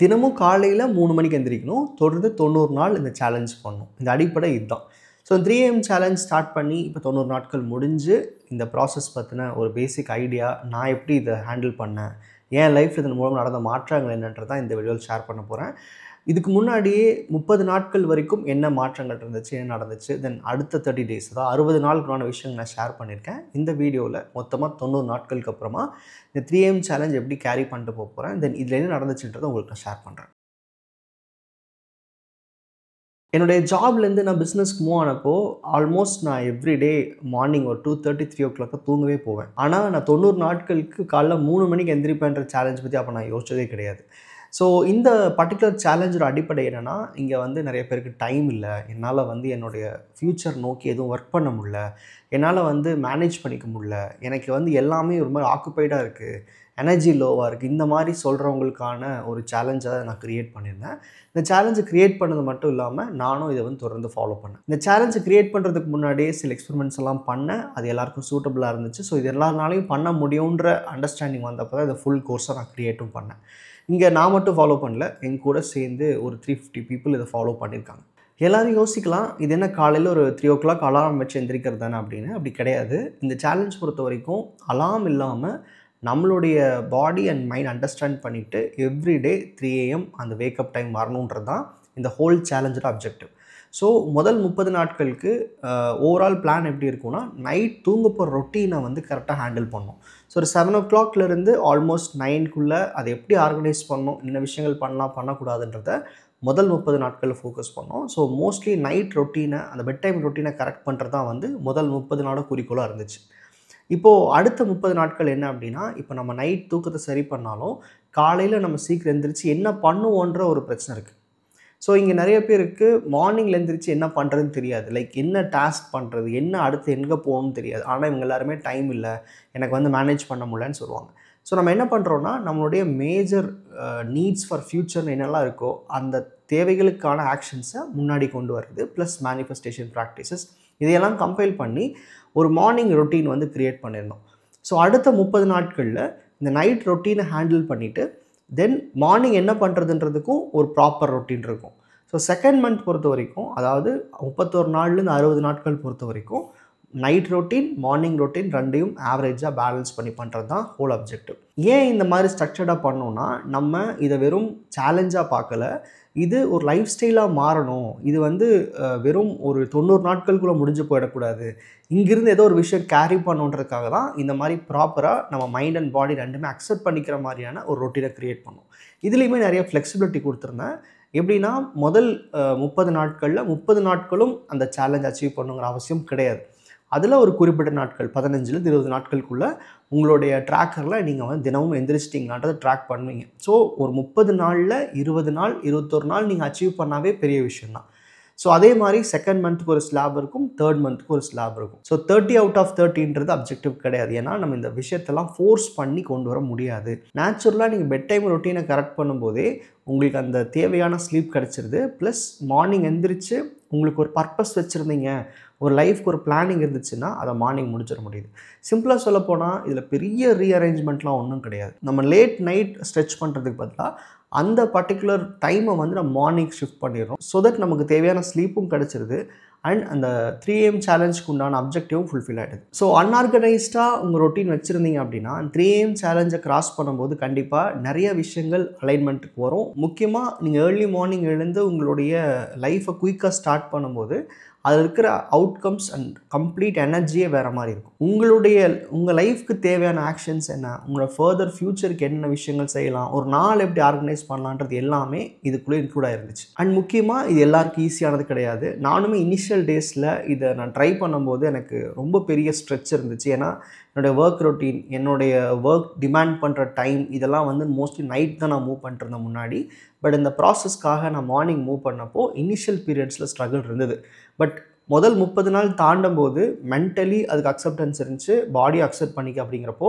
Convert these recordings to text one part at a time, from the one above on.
தினமும் காலையில் 3 மணிக்கு எந்திரிக்கணும். தொடர்ந்து 90 நாள் இந்த சேலஞ்ச் பண்ணணும். இந்த அடிப்படை இதுதான். ஸோ 3am சேலஞ்ச் ஸ்டார்ட் பண்ணி இப்போ 90 நாட்கள் முடிஞ்சு இந்த ப்ராசஸ் பற்றின ஒரு பேசிக் ஐடியா, நான் எப்படி இதை ஹேண்டில் பண்ணேன், என் லைஃப்பில் இதன் மூலம் நடந்த மாற்றங்கள் என்னன்றதான் இந்த வீடியோவில் ஷேர் பண்ண போகிறேன். இதுக்கு முன்னாடியே 30 நாட்கள் வரைக்கும் என்ன மாற்றங்கள் இருந்துச்சு, என்ன நடந்துச்சு, தென் அடுத்த 30 டேஸ் அதாவது 60 நாளுக்குமான விஷயங்கள் நான் ஷேர் பண்ணியிருக்கேன். இந்த வீடியோவில் மொத்தமாக 90 நாட்களுக்கு அப்புறமா இந்த 3am சேலஞ்ச் எப்படி கேரி பண்ணிட்டு போகிறேன், தென் இதில் என்ன நடந்துச்சுன்றதை உங்களுக்கு நான் ஷேர் பண்ணுறேன். என்னுடைய ஜாப்லேருந்து நான் பிஸ்னஸ்க்கு மூவ் ஆனப்போ ஆல்மோஸ்ட் நான் எவ்ரிடே மார்னிங் ஒரு 2:30 3 o'clock தூங்கவே போவேன். ஆனால் நான் 90 நாட்களுக்கு காலைல 3 மணிக்கு எந்திரிப்பேன்ற சேலஞ்ச் பற்றி அப்போ நான் யோசிச்சதே கிடையாது. ஸோ இந்த பர்டிகுலர் சேலஞ்சோட அடிப்படை என்னென்னா, இங்கே வந்து நிறைய பேருக்கு டைம் இல்லை, என்னால் வந்து என்னுடைய ஃப்யூச்சர் நோக்கி எதுவும் ஒர்க் பண்ண முடியல, என்னால் வந்து மேனேஜ் பண்ணிக்க முடியல, எனக்கு வந்து எல்லாமே ஒரு மாதிரி ஆக்குப்பைடாக இருக்குது, எனர்ஜி லோவாக இருக்குது, இந்த மாதிரி சொல்கிறவங்களுக்கான ஒரு சேலஞ்சை நான் க்ரியேட் பண்ணியிருந்தேன். இந்த சேலஞ்சை க்ரியேட் பண்ணது மட்டும் இல்லாமல் நானும் இதை வந்து தொடர்ந்து ஃபாலோ பண்ணேன். இந்த சேலஞ்சை க்ரியேட் பண்ணுறதுக்கு முன்னாடியே சில எக்ஸ்பெரிமெண்ட்ஸ் எல்லாம் பண்ணேன். அது எல்லாருக்கும் சூட்டபுளாக இருந்துச்சு. ஸோ இது எல்லாருனாலையும் பண்ண முடியுன்ற அண்டர்ஸ்டாண்டிங் வந்தப்போ தான் இதை ஃபுல் கோர்ஸாக நான் க்ரியேட்டும் பண்ணேன். இங்கே நான் மட்டும் ஃபாலோ பண்ணல, என் கூட சேர்ந்து ஒரு 350 பீப்புள் இதை ஃபாலோ பண்ணியிருக்காங்க. எல்லோரும் யோசிக்கலாம், இது என்ன காலையில் ஒரு 3 o'clock அலாரம் வச்சு எந்திரிக்கிறது தானே அப்படின்னு. அப்படி கிடையாது. இந்த சேலஞ்ச் பொறுத்த வரைக்கும் அலாரம் இல்லாமல் நம்மளுடைய பாடி அண்ட் மைண்ட் அண்டர்ஸ்டாண்ட் பண்ணிவிட்டு எவ்ரிடே 3am அந்த வேக்கப் டைம் வரணுன்றது தான் இந்த ஹோல் சேலஞ்சோட அப்ஜெக்டிவ். ஸோ முதல் 30 நாட்களுக்கு ஓவரால் பிளான் எப்படி இருக்கும்னா, நைட் தூங்க போகிற ரொட்டீனை வந்து கரெக்டாக ஹேண்டில் பண்ணணும். ஸோ ஒரு 7 o'clockலேருந்து ஆல்மோஸ்ட் 9க்குள்ளே அதை எப்படி ஆர்கனைஸ் பண்ணணும், என்ன விஷயங்கள் பண்ணலாம் பண்ணக்கூடாதுன்றத முதல் 30 நாட்களில் ஃபோக்கஸ் பண்ணோம். ஸோ மோஸ்ட்லி நைட் ரொட்டீனை, அந்த பெட் டைம் ரொட்டீனை கரெக்ட் பண்ணுறது தான் வந்து முதல் 30 நாளோட குறிக்கோளாக இருந்துச்சு. இப்போது அடுத்த 30 நாட்கள் என்ன அப்படின்னா, இப்போ நம்ம நைட் தூக்கத்தை சரி பண்ணாலும் காலையில் நம்ம சீக்கிரம் எழுந்திரிச்சு என்ன பண்ணுவோன்ற ஒரு பிரச்சனை இருக்குது. ஸோ இங்கே நிறைய பேருக்கு மார்னிங்கில் எழுந்திரிச்சு என்ன பண்ணுறதுன்னு தெரியாது. லைக் என்ன டாஸ்க் பண்ணுறது, என்ன அடுத்து எங்கே போகணும்னு தெரியாது. ஆனால் இவங்க எல்லாருமே டைம் இல்லை, எனக்கு வந்து மேனேஜ் பண்ண முடியலன்னு சொல்லுவாங்க. ஸோ நம்ம என்ன பண்ணுறோன்னா, நம்மளுடைய மேஜர் நீட்ஸ் ஃபார் ஃப்யூச்சர்னு என்னெல்லாம் இருக்கோ அந்த தேவைகளுக்கான ஆக்ஷன்ஸை முன்னாடி கொண்டு வர்றது, ப்ளஸ் மேனிஃபெஸ்டேஷன் ப்ராக்டிசஸ், இதையெல்லாம் கம்பைல் பண்ணி ஒரு மார்னிங் ரொட்டீன் வந்து க்ரியேட் பண்ணியிருந்தோம். ஸோ அடுத்த 30 நாட்களில் இந்த நைட் ரொட்டீனை ஹேண்டில் பண்ணிவிட்டு தென் மார்னிங் என்ன பண்ணுறதுன்றதுக்கும் ஒரு ப்ராப்பர் ரொட்டீன் இருக்கும். ஸோ செகண்ட் மந்த் பொறுத்த வரைக்கும், அதாவது 31 நாள்லேருந்து 60 நாட்கள் பொறுத்த வரைக்கும் நைட் ரொட்டீன், மார்னிங் ரொட்டீன் ரெண்டையும் ஆவரேஜாக பேலன்ஸ் பண்ணி பண்ணுறது தான் ஹோல் அப்ஜெக்டிவ். ஏன் இந்த மாதிரி ஸ்ட்ரக்சர்டாக பண்ணோன்னா, நம்ம இதை வெறும் சேலஞ்சாக பார்க்கல, இது ஒரு லைஃப் ஸ்டைலாக மாறணும். இது வந்து வெறும் ஒரு 90 நாட்களுக்குள்ளே முடிஞ்சு போயிடக்கூடாது, இங்கிருந்து ஏதோ ஒரு விஷயம் கேரி பண்ணுன்றதுக்காக தான் இந்த மாதிரி ப்ராப்பராக நம்ம மைண்ட் அண்ட் பாடி ரெண்டுமே அக்செப்ட் பண்ணிக்கிற மாதிரியான ஒரு ரொட்டீனை க்ரியேட் பண்ணோம். இதுலேயுமே நிறைய ஃப்ளெக்சிபிலிட்டி கொடுத்துருந்தேன். எப்படின்னா, முதல் 30 நாட்களில் 30 நாட்களும் அந்த சேலஞ்ச் அச்சீவ் பண்ணுங்கிற அவசியம் கிடையாது. அதில் ஒரு குறிப்பிட்ட நாட்கள் 15லேருந்து 20 நாட்களுக்குள்ளே உங்களுடைய ட்ராக்கரில் நீங்கள் வந்து தினமும் எந்திரிச்சிட்டிங்களான்றதை ட்ராக் பண்ணுவீங்க. ஸோ ஒரு 30 நாளில் 20 நாள் 21 நாள் நீங்கள் அச்சீவ் பண்ணாவே பெரிய விஷயந்தான். ஸோ அதே மாதிரி செகண்ட் மந்த்துக்கு ஒரு ஸ்லாப் இருக்கும், தேர்ட் மந்த்துக்கு ஒரு ஸ்லாப் இருக்கும். ஸோ 30 out of 30ன்றது அப்ஜெக்டிவ் கிடையாது. ஏன்னா நம்ம இந்த விஷயத்தெல்லாம் ஃபோர்ஸ் பண்ணி கொண்டு வர முடியாது. நேச்சுரலாக நீங்கள் பெட் டைம் ரொட்டீனை கரெக்ட் பண்ணும்போதே உங்களுக்கு அந்த தேவையான ஸ்லீப் கிடச்சிருது. ப்ளஸ் மார்னிங் எந்திரிச்சு உங்களுக்கு ஒரு பர்பஸ் வச்சுருந்தீங்க, ஒரு லைஃப்க்கு ஒரு பிளானிங் இருந்துச்சுன்னா அதை மார்னிங் முடிச்சிட முடியுது. சிம்பிளாக சொல்லப்போனால் இதில் பெரிய ரீஅரேஞ்ச்மெண்ட்லாம் ஒன்றும் கிடையாது. நம்ம லேட் நைட் ஸ்ட்ரெச் பண்ணுறதுக்கு பதிலாக அந்த பர்டிகுலர் டைமை வந்து நம்ம மார்னிங் ஷிஃப்ட் பண்ணிடுறோம். ஸோ தட் நமக்கு தேவையான ஸ்லீப்பும் கிடச்சிருது அண்ட் அந்த 3am சேலஞ்சுக்கு உண்டான அப்ஜெக்டிவும் ஃபுல்ஃபில் ஆகிடுது. ஸோ அன்ஆர்கனைஸ்டாக உங்கள் ரொட்டீன் வச்சுருந்தீங்க அப்படின்னா 3am சேலஞ்சை கிராஸ் பண்ணும்போது கண்டிப்பாக நிறைய விஷயங்கள் அலைன்மெண்ட்டுக்கு வரும். முக்கியமாக நீங்கள் ஏர்லி மார்னிங் எழுந்து உங்களுடைய லைஃப்பை குயிக்காக ஸ்டார்ட் பண்ணும்போது அதில் இருக்கிற அவுட்கம்ஸ் அண்ட் கம்ப்ளீட் எனர்ஜியே வேறு மாதிரி இருக்கும். உங்கள் லைஃப்க்கு தேவையான ஆக்ஷன்ஸ் என்ன, உங்களோட ஃபர்தர் ஃப்யூச்சருக்கு என்ன விஷயங்கள் செய்யலாம், ஒரு நாள் எப்படி ஆர்கனைஸ் பண்ணலான்றது எல்லாமே இதுக்குள்ளே இன்க்ளூட் ஆகிருந்துச்சு. அண்ட் முக்கியமாக இது எல்லாருக்கும் ஈஸியானது கிடையாது. நானுமே இனிஷியல் டேஸில் இதை நான் ட்ரை பண்ணும்போது எனக்கு ரொம்ப பெரிய ஸ்ட்ரெச் இருந்துச்சு. ஏன்னா என்னுடைய ஒர்க் ரொட்டீன், என்னுடைய ஒர்க் டிமாண்ட் பண்ணுற டைம், இதெல்லாம் வந்து மோஸ்ட்லி நைட் தான் நான் மூவ் பண்ணிட்டுருந்தேன் முன்னாடி. பட் இந்த ப்ராசஸ்க்காக நான் மார்னிங் மூவ் பண்ணப்போ இனிஷியல் பீரியட்ஸில் ஸ்ட்ரகிள் இருந்தது. பட் முதல் 30 நாள் தாண்டும் போது மென்டலி அதுக்கு அக்செப்டன்ஸ் இருந்துச்சு, பாடி அக்செப்ட் பண்ணிக்க அப்படிங்கிறப்போ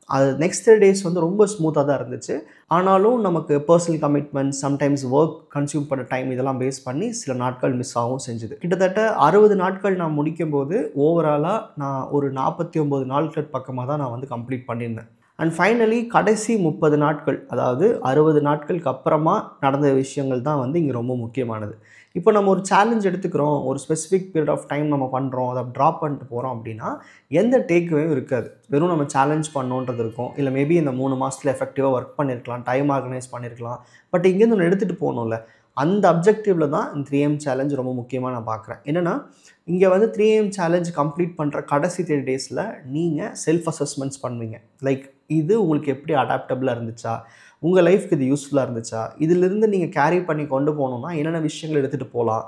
அது நெக்ஸ்ட் 3 days வந்து ரொம்ப ஸ்மூத்தாக தான் இருந்துச்சு. ஆனாலும் நமக்கு personal commitment, sometimes work consume பண்ண டைம் இதெல்லாம் பேஸ் பண்ணி சில நாட்கள் மிஸ் ஆகவும் செஞ்சுது. கிட்டத்தட்ட 60 நாட்கள் நான் முடிக்கும் போது ஓவராலாக நான் ஒரு 49 நாட்கள் பக்கமாக தான் நான் வந்து கம்ப்ளீட் பண்ணியிருந்தேன். அண்ட் ஃபைனலி கடைசி 30 நாட்கள், அதாவது 60 நாட்களுக்கு அப்புறமா நடந்த விஷயங்கள் தான் வந்து இங்கே ரொம்ப முக்கியமானது. இப்போ நம்ம ஒரு சேலஞ்ச் எடுத்துக்கிறோம், ஒரு ஸ்பெசிஃபிக் பீரியட் ஆஃப் டைம் நம்ம பண்ணுறோம், அதை ட்ராப் பண்ணிட்டு போகிறோம் அப்படின்னா எந்த டேக்அவேயும் இருக்காது. வெறும் நம்ம சேலஞ்ச் பண்ணோன்றது இருக்கும். இல்லை மேபி இந்த 3 மாதத்தில் எஃபெக்டிவாக ஒர்க் பண்ணியிருக்கலாம், டைம் ஆர்கனைஸ் பண்ணியிருக்கலாம். பட் இங்கேருந்து ஒன்று எடுத்துகிட்டு போகணும்ல, அந்த அப்ஜெக்டிவில் தான் இந்த 3am சேலஞ்ச் ரொம்ப முக்கியமாக நான் பார்க்குறேன். என்னென்னா இங்கே வந்து 3am சேலஞ்ச் கம்ப்ளீட் பண்ணுற கடைசி 30 டேஸில் நீங்கள் செல்ஃப் அசஸ்மெண்ட்ஸ் பண்ணுவீங்க. லைக் இது உங்களுக்கு எப்படி அடாப்டபிளாக இருந்துச்சா, உங்கள் லைஃப்க்கு இது யூஸ்ஃபுல்லாக இருந்துச்சா, இதிலிருந்து நீங்கள் கேரி பண்ணி கொண்டு போகணுன்னா என்னென்ன விஷயங்கள் எடுத்துகிட்டு போகலாம்.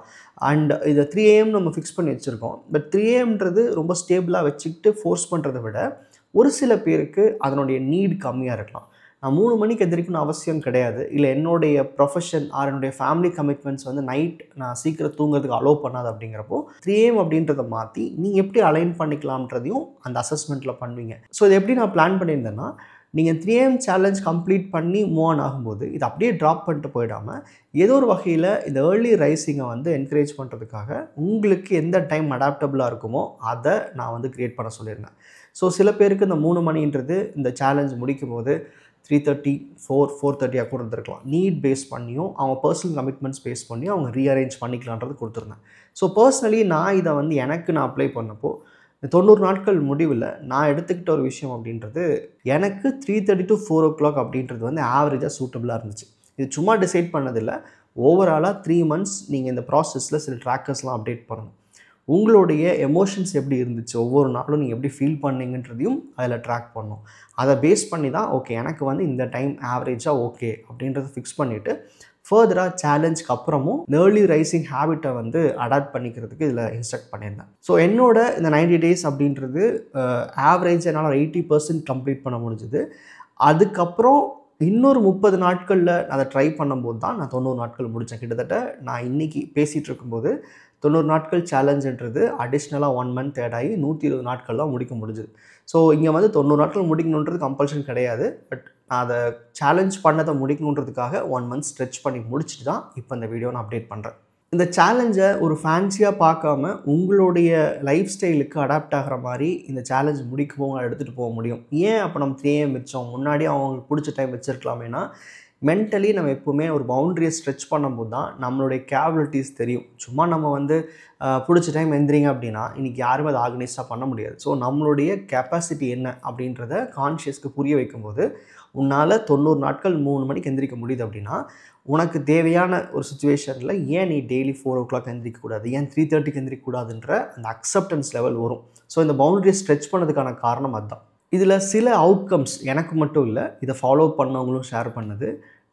அண்ட் இதை 3am நம்ம ஃபிக்ஸ் பண்ணி வச்சுருக்கோம். பட் 3amன்றது ரொம்ப ஸ்டேபிளாக வச்சுக்கிட்டு ஃபோர்ஸ் பண்ணுறதை விட ஒரு சில பேருக்கு அதனுடைய நீட் கம்மியாக இருக்கலாம். நான் 3 மணிக்கு எந்திரிக்கணும்னு அவசியம் கிடையாது, இல்லை என்னுடைய ப்ரொஃபஷன் ஆர் என்னுடைய ஃபேமிலி கமிட்மெண்ட்ஸ் வந்து நைட் நான் சீக்கிரம் தூங்குறதுக்கு அலோவ் பண்ணாது. அப்படிங்கிறப்போ 3am அப்படின்றத மாற்றி நீங்கள் எப்படி அலைன் பண்ணிக்கலாம்ன்றதையும் அந்த அசஸ்மெண்ட்டில் பண்ணுவீங்க. ஸோ இது எப்படி நான் பிளான் பண்ணியிருந்தேன்னா, நீங்கள் 3am சேலஞ்ச் கம்ப்ளீட் பண்ணி மூவ் ஆன் ஆகும்போது இது அப்படியே ட்ராப் பண்ணிட்டு போயிடாமல் ஏதோ ஒரு வகையில் இந்த ஏர்லி ரைசிங்கை வந்து என்கரேஜ் பண்ணுறதுக்காக உங்களுக்கு எந்த டைம் அடாப்டபுளாக இருக்குமோ அதை நான் வந்து க்ரியேட் பண்ண சொல்லியிருந்தேன். ஸோ சில பேருக்கு இந்த 3 மணின்றது இந்த சேலஞ்ச் முடிக்கும் போது 3:30, 4:30 கூட இருந்திருக்கலாம். நீட் பேஸ் பண்ணியும் அவங்க பர்சனல் கமிட்மெண்ட்ஸ் பேஸ் பண்ணியும் அவங்க ரீஅரேஞ்ச் பண்ணிக்கலான்றது கொடுத்துருந்தேன். ஸோ பர்சனலி நான் இதை வந்து நான் அப்ளை பண்ணப்போ 90 நாட்கள் முடிவில் நான் எடுத்துக்கிட்ட ஒரு விஷயம் அப்படின்றது எனக்கு 3:30 to 4 o'clock அப்படின்றது வந்து ஆவரேஜாக சூட்டபுளாக இருந்துச்சு. இது சும்மா டிசைட் பண்ணதில்லை, ஓவராலாக 3 months நீங்கள் இந்த ப்ராசஸில் சில ட்ராக்கர்ஸ்லாம் அப்டேட் பண்ணணும். உங்களுடைய எமோஷன்ஸ் எப்படி இருந்துச்சு, ஒவ்வொரு நாளும் நீங்கள் எப்படி ஃபீல் பண்ணீங்கன்றதையும் அதில் ட்ராக் பண்ணணும். அதை பேஸ் பண்ணி தான் ஓகே எனக்கு வந்து இந்த டைம் ஆவரேஜாக ஓகே அப்படின்றத ஃபிக்ஸ் பண்ணிவிட்டு ஃபர்தராக சேலஞ்சுக்கு அப்புறமும் ஏர்லி ரைசிங் ஹேபிட்டை வந்து அடாப்ட் பண்ணிக்கிறதுக்கு இதில் இன்ஸ்ட்ரக்ட் பண்ணியிருந்தேன். ஸோ என்னோட இந்த 90 days அப்படின்றது ஆவரேஜ் என்னால் 80% கம்ப்ளீட் பண்ண முடிஞ்சுது. அதுக்கப்புறம் இன்னொரு 30 நாட்களில் அதை ட்ரை பண்ணும்போது தான் நான் 90 நாட்கள் முடித்தேன். கிட்டத்தட்ட நான் இன்றைக்கி பேசிகிட்டு இருக்கும்போது 90 நாட்கள் சேலஞ்சுன்றது அடிஷ்னலாக 1 month ஆட் ஆகி 120 நாட்கள் தான் முடிக்க முடிஞ்சுது. ஸோ இங்கே வந்து 90 நாட்கள் முடிக்கணுன்றது கம்பல்ஷன் கிடையாது. பட் நான் அதை சேலஞ்ச் பண்ணதை முடிக்கணுன்றதுக்காக 1 month ஸ்ட்ரெச் பண்ணி முடிச்சுட்டு தான் இப்போ இந்த வீடியோ நான் அப்டேட் பண்ணுறேன். இந்த சேலஞ்சை ஒரு ஃபேன்சியாக பார்க்காம உங்களுடைய லைஃப் ஸ்டைலுக்கு அடாப்ட் ஆகிற மாதிரி இந்த சேலஞ்ச் முடிக்கவும் எடுத்துகிட்டு போக முடியும். ஏன் அப்போ நம்ம 3am வச்சோம், முன்னாடியே அவங்களுக்கு பிடிச்ச டைம் வச்சுருக்கலாமேனா, மென்டலி நம்ம எப்போவுமே ஒரு பவுண்ட்ரியை ஸ்ட்ரெச் பண்ணும்போது தான் நம்மளுடைய கேபபிலிட்டிஸ் தெரியும். சும்மா நம்ம வந்து பிடிச்ச டைம் எந்திரிங்க அப்படின்னா இன்றைக்கி யாருமே அதை ஆர்கனைஸாக பண்ண முடியாது. ஸோ நம்மளுடைய கெப்பாசிட்டி என்ன அப்படின்றத கான்ஷியஸ்க்கு புரிய வைக்கும்போது உன்னால் 90 நாட்கள் 3 மணிக்கு எந்திரிக்க முடியுது அப்படின்னா உனக்கு தேவையான ஒரு சுச்சுவேஷனில் ஏன் நீ டெய்லி 4 o'clock எந்திரிக்கக்கூடாது, ஏன் 3:30க்கு எந்திரிக்கக்கூடாதுன்ற அந்த அக்செப்டன்ஸ் லெவல் வரும். ஸோ இந்த பவுண்டரியை ஸ்ட்ரெச் பண்ணதுக்கான காரணம் அதுதான். இதில் சில அவுட்கம்ஸ் எனக்கு மட்டும் இல்லை, இதை ஃபாலோ பண்ணவங்களும் ஷேர் பண்ணது,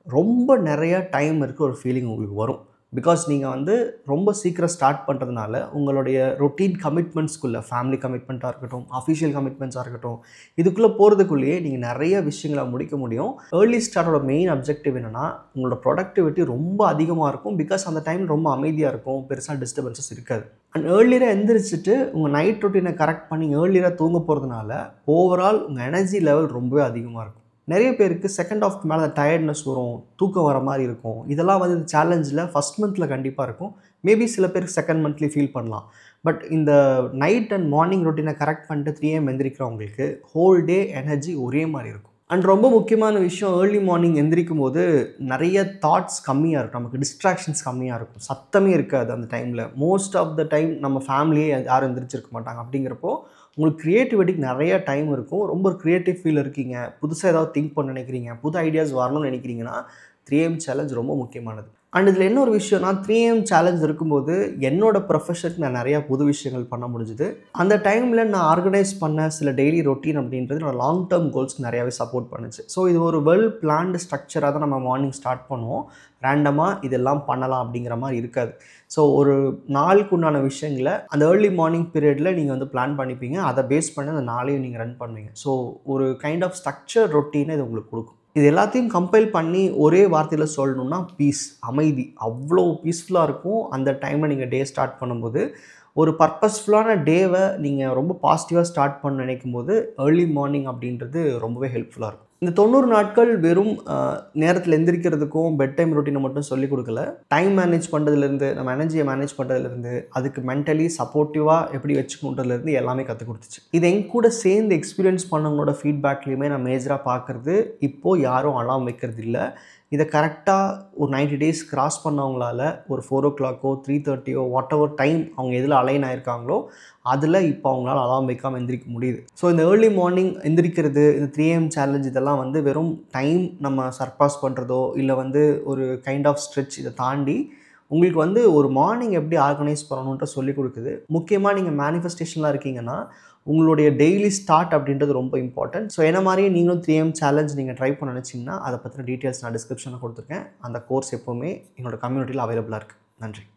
ரொம்ப நிறையா டைம் இருக்குது ஒரு ஃபீலிங் உங்களுக்கு வரும். பிகாஸ் நீங்கள் வந்து ரொம்ப சீக்கிரம் ஸ்டார்ட் பண்ணுறதுனால உங்களுடைய ரொட்டீன் கமிட்மெண்ட்ஸ்குள்ளே, ஃபேமிலி கமிட்மெண்ட்டாக இருக்கட்டும், அஃபிஷியல் கமிட்மெண்ட்ஸாக இருக்கட்டும், இதுக்குள்ளே போகிறதுக்குள்ளேயே நீங்கள் நிறைய விஷயங்களை முடிக்க முடியும். ஏர்லி ஸ்டார்டோட மெயின் அப்ஜெக்டிவ் என்னென்னா உங்களோட ப்ரொடக்டிவிட்டி ரொம்ப அதிகமாக இருக்கும். பிகாஸ் அந்த டைம் ரொம்ப அமைதியாக இருக்கும், பெருசாக டிஸ்டர்பன்சஸ் இருக்காது. அண்ட் ஏர்லியராக எந்திரிச்சிட்டு உங்கள் நைட் ரொட்டீனை கரெக்ட் பண்ணி ஏர்லியராக தூங்க போகிறதுனால ஓவரால் உங்கள் எனர்ஜி லெவல் ரொம்பவே அதிகமாக இருக்கும். நிறைய பேருக்கு செகண்ட் ஆஃப்க்கு மேலே அந்த டயர்ட்னஸ் வரும், தூக்கம் வர மாதிரி இருக்கும். இதெல்லாம் வந்து சேலஞ்சில் ஃபஸ்ட் மந்தில் கண்டிப்பாக இருக்கும். மேபி சில பேருக்கு செகண்ட் மந்த்லேயே ஃபீல் பண்ணலாம். பட் இந்த நைட் அண்ட் மார்னிங் ரொட்டீனை கரெக்ட் பண்ணிட்டு 3am எந்திரிக்கிறவங்களுக்கு ஹோல் டே எனர்ஜி ஒரே மாதிரி இருக்கும். அண்ட் ரொம்ப முக்கியமான விஷயம், ஏர்லி மார்னிங் எந்திரிக்கும் போது நிறைய தாட்ஸ் கம்மியாக இருக்கும், நமக்கு டிஸ்ட்ராக்ஷன்ஸ் கம்மியாக இருக்கும், சத்தமே இருக்காது அந்த டைமில். மோஸ்ட் ஆஃப் த டைம் நம்ம ஃபேமிலியே யாரும் எந்திரிச்சிருக்க மாட்டாங்க. அப்படிங்கிறப்போ உங்களுக்கு க்ரியேட்டிவிட்டிக்கு நிறைய டைம் இருக்கும். ரொம்ப ஒரு க்ரியேட்டிவ் ஃபீல் இருக்கீங்க, புதுசாக ஏதாவது திங்க் பண்ண நினைக்கிறீங்க, புது ஐடியாஸ் வரணும்னு நினைக்கிறீங்கன்னா 3am சேலஞ்ச் ரொம்ப முக்கியமானது. அண்ட் இதில் என்ன ஒரு விஷயம்னா 3am சேலஞ்ச் இருக்கும்போது என்னோடய ப்ரொஃபஷனுக்கு நான் நிறையா புது விஷயங்கள் பண்ண முடிஞ்சுது. அந்த டைமில் நான் ஆர்கனைஸ் பண்ண சில டெய்லி ரொட்டீன் அப்படின்றது என்னோட லாங் டேர்ம் கோல்ஸ்க்கு நிறையாவே சப்போர்ட் பண்ணுச்சு. ஸோ இது ஒரு வெல் பிளான்டு ஸ்ட்ரக்சராக தான் நம்ம மார்னிங் ஸ்டார்ட் பண்ணுவோம். ரேண்டமாக இதெல்லாம் பண்ணலாம் அப்படிங்கிற மாதிரி இருக்காது. ஸோ ஒரு நாளுக்கு உண்டான விஷயங்களை அந்த ஏர்லி மார்னிங் பீரியடில் நீங்கள் வந்து பிளான் பண்ணிப்பீங்க, அதை பேஸ் பண்ணி அந்த நாளையும் நீங்கள் ரன் பண்ணுவீங்க. ஸோ ஒரு கைண்ட் ஆஃப் ஸ்ட்ரக்சர் ரொட்டீனை இது உங்களுக்கு கொடுக்கும். இது எல்லாத்தையும் கம்பைல் பண்ணி ஒரே வார்த்தையில் சொல்லணும்னா பீஸ், அமைதி. அவ்வளோ பீஸ்ஃபுல்லாக இருக்கும் அந்த டைமில் நீங்கள் டே ஸ்டார்ட் பண்ணும்போது. ஒரு பர்பஸ்ஃபுல்லான டேவை நீங்கள் ரொம்ப பாசிட்டிவாக ஸ்டார்ட் பண்ண நினைக்கும் போது ஏர்லி மார்னிங் அப்படின்றது ரொம்பவே ஹெல்ப்ஃபுல்லாக இருக்கும். இந்த 90 நாட்கள் வெறும் நேரத்தில் எந்திரிக்கிறதுக்கும் பெட் டைம் ரொட்டீனை மட்டும் சொல்லிக் கொடுக்கல. டைம் மேனேஜ் பண்ணுறதுலேருந்து, நம்ம எனர்ஜியை மேனேஜ் பண்ணுறதுலேருந்து, அதுக்கு மென்டலி சப்போர்ட்டிவாக எப்படி வச்சுக்கணுன்றதுலேருந்து எல்லாமே கற்றுக் கொடுத்துச்சு. இது என் கூட சேர்ந்து எக்ஸ்பீரியன்ஸ் பண்ணவங்களோட ஃபீட்பேக்லேயுமே நான் மேஜராக பார்க்குறது, இப்போது யாரும் அலார்ம் வைக்கிறது இல்லை. இதை கரெக்டாக ஒரு 90 டேஸ் கிராஸ் பண்ணவங்களால ஒரு 4 o'clockோ 3:30ஓ வாட் எவர் டைம் அவங்க எதில் அலைன் ஆயிருக்காங்களோ அதில் இப்போ அவங்களால அலார்ம் வைக்காமல் எந்திரிக்க முடியுது. ஸோ இந்த ஏர்லி மார்னிங் எந்திரிக்கிறது, இந்த 3 AM சேலஞ்ச் இதெல்லாம் வந்து வெறும் டைம் நம்ம சர்பாஸ் பண்ணுறதோ இல்லை வந்து ஒரு கைண்ட் ஆஃப் ஸ்ட்ரெச் இதை தாண்டி உங்களுக்கு வந்து ஒரு மார்னிங் எப்படி ஆர்கனைஸ் பண்ணணுன்ற சொல்லிக் கொடுக்குது. முக்கியமாக நீங்கள் மேனிஃபெஸ்டேஷன்லாம் இருக்கீங்கன்னா உங்களுடைய டெய்லி ஸ்டார்ட் அப்படின்றது ரொம்ப இம்பார்ட்டன்ட். ஸோ என்ன மாதிரியே நீங்களும் 3 AM சேலஞ்ச் நீங்கள் ட்ரை பண்ண நினச்சிங்கன்னா அதை பற்றின டீட்டெயில்ஸ் நான் டிஸ்கிரிப்ஷனில் கொடுத்துருக்கேன். அந்த கோர்ஸ் எப்போவுமே என்னோட கம்யூனிட்டியில் அவைலபிளாக இருக்குது. நன்றி.